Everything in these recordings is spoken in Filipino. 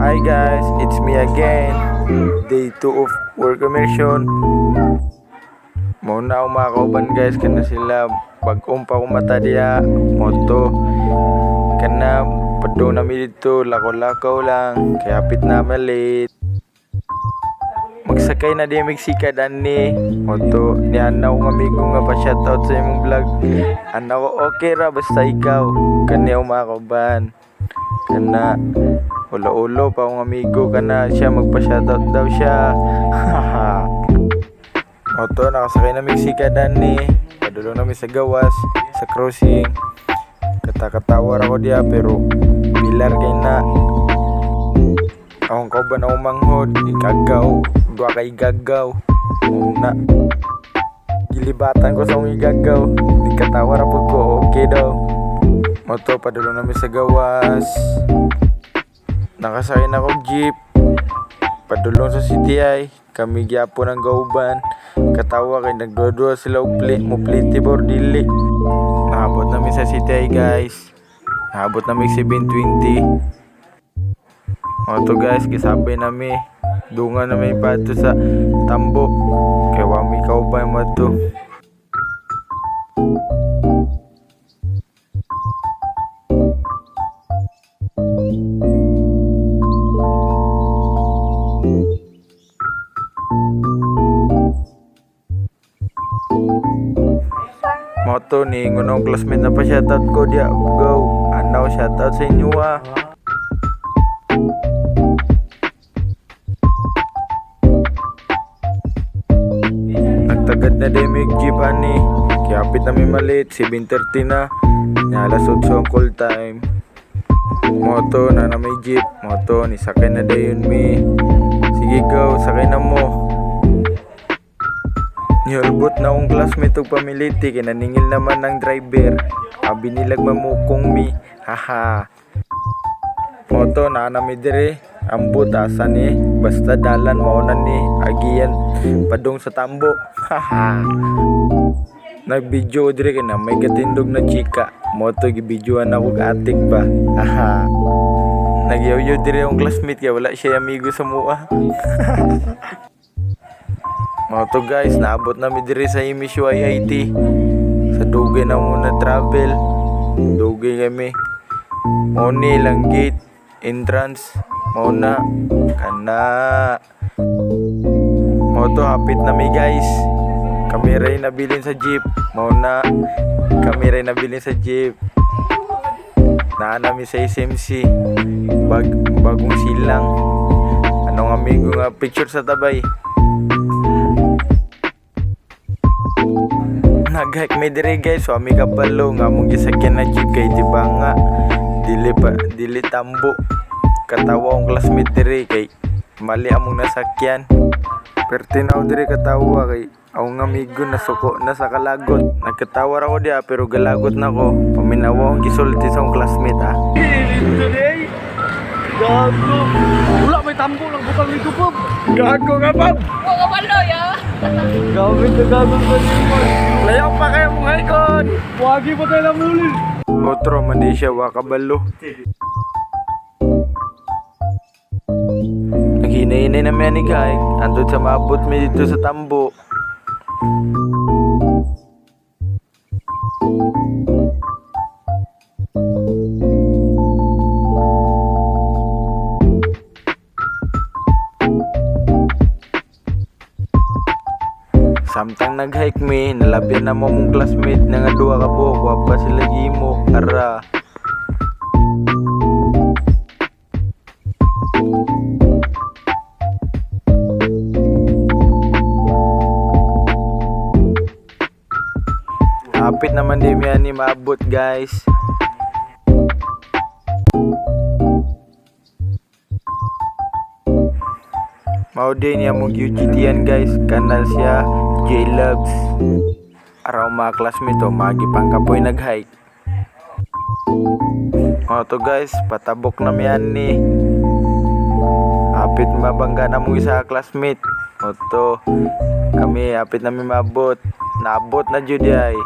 Hi guys, it's me again. Day 2 of work immersion. Muna ako mga kauban guys, kana sila bag-on pa ko mata diya. Moto kana padung nami dito, lakaw-lakaw lang. Kaya hapit na malit. Magsakay na di Mexica dani. Moto ni ana ko amigo nga pa shoutout sa imong vlog. Ana ko okay ra basta ikaw. Kani ako mga kauban. Kana ulo-ulo pa akong amigo kana siya magpa-shoutout daw siya. Oto nakasakay na Mexica dani. Padulong namin sa gawas sa crossing. Kata-katawar ako diya pero pilar kay na. Akong kauban akong manghod, igagaw, dua ka igagaw. Una gilibatan ko sa akong igagaw. Di katawar po ko, okay daw. Moto padulong namin sa gawas. Nakasakay na ako jeep. Padulong sa CTI. Kami gyapon ang gauban. Katawa kay nagdua-dua sila og mo pliti bor dili. Naabot namin sa CTI guys. Naabot namin 7:20. Oto guys, kisabay nami. Dungan namin pato sa tambo. Kay wami kauban mo to. Moto ni ngunong classmate na pa shoutout ko dia go. Anaw shoutout sa inyo ah. Nagtagad na demig jeep ani. Kaya hapit namin malit 7:30 na. Alas 8 ang call time. Moto na may jeep. Moto ni sakay na dayon mi. Sige go, sakay na mo. Nihulbot na akong classmate og pamiliti. Kinaningil naman ng driver. Abi nilag mamukong mi. Haha. Moto na nami dire. Ang butasan ni. Basta dalan mauna ni. Agiyan padung sa tambo. Haha. Nag-video dire kina may katindog na chika. Moto gibidyoan ako atik ba. Haha. Nagyaw-yaw dire akong classmate kaya wala siya amigo sa mua. Moto guys, naabot namin diri sa Imisyo IIT. Sa Dugay na muna travel. Dugay kami. Moni lang gate, entrance, muna, kana. Moto hapit nami guys. Kami rin nabilin sa jeep. Muna, kami rin nabilin sa jeep. Naan namin sa SMC. Bagong silang. Anong amigo nga picture sa tabay. Nag-hike may dire guys, so ami kabalo nga mong gisakyan na jeep kay diba nga dili tambo. Katawa ang classmate dire kay mali among nasakyan. Pero tinaw dire katawa kay ang amigo na suko na sa kalagot. Nagkatawar ako diya pero galagot na ko. Paminawa ang gisulti sa akong classmate ah. Today, gago. Wala may tambo lang butang nito po. Gago ka pa. Mga balo, ya. Gawin na gagawin sa nimo. Layaw pa kayo mong icon. Wagi pa tayo lang muli. Otro man di siya wakabalo. Naghinay-hinay na may anigay. Andun sa maabot mi dito sa tambo. Samtang nag-hike mi, nalabyan na mo mong classmate na nga duwa ka po, wapa sila gimo, ara. Hapit naman din yan ni maabot guys. Mao din niya mong UGT yan guys, kanal siya J-Loves. Araw mga classmate o, magipang kapoy nag-hike. O to guys, patabok na miyan ni. Hapit mabangga na mong isa classmate. O to, kami hapit na mabot. Naabot na jud ay.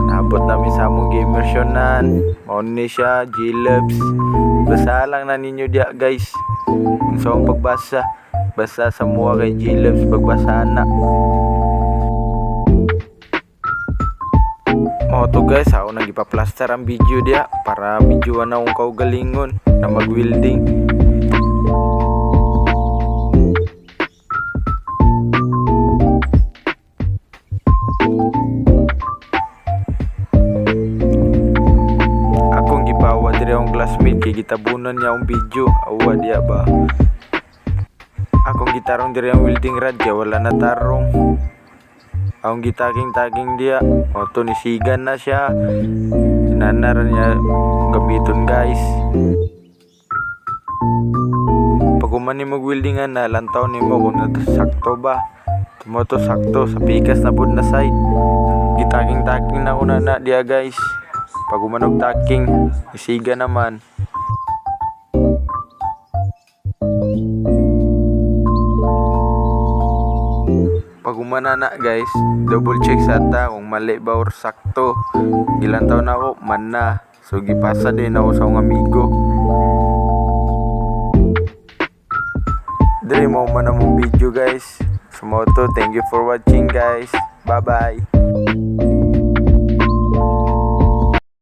Naabot namin sa among immersionan. Mao ni siya, J-Loves. Basa lang na ninyo dia guys. Kung sa akong pagbasa, basta sa mua kay G-Loves pagbasa na. Mao to guys, ako nagipa-plaster ang video dia para videoan na akong kaugalingon na mag-welding. Akong gipawa diri akong classmate kay gitabunan niya ang video. Awa dia ba? Akong gitarong diri ang welding rod kay wala na tarong. Akong gitaging-taging dia. O to nisigan na siya. Inanar niya gamiton guys. Pag umani mag-weldingan na, lantaw ni mo kung sakto ba. Tumoto sakto sa pikas na pod na side. Gitaging-taging na ko na dia guys. Pag umanog taking, isiga naman. Pag umana na guys, double check sa ta kung mali ba or sakto. Gilantaw na ako, man na. So gipasa din ako sa akong amigo. Diri mo man among video guys. Sumoto, thank you for watching guys. Bye bye.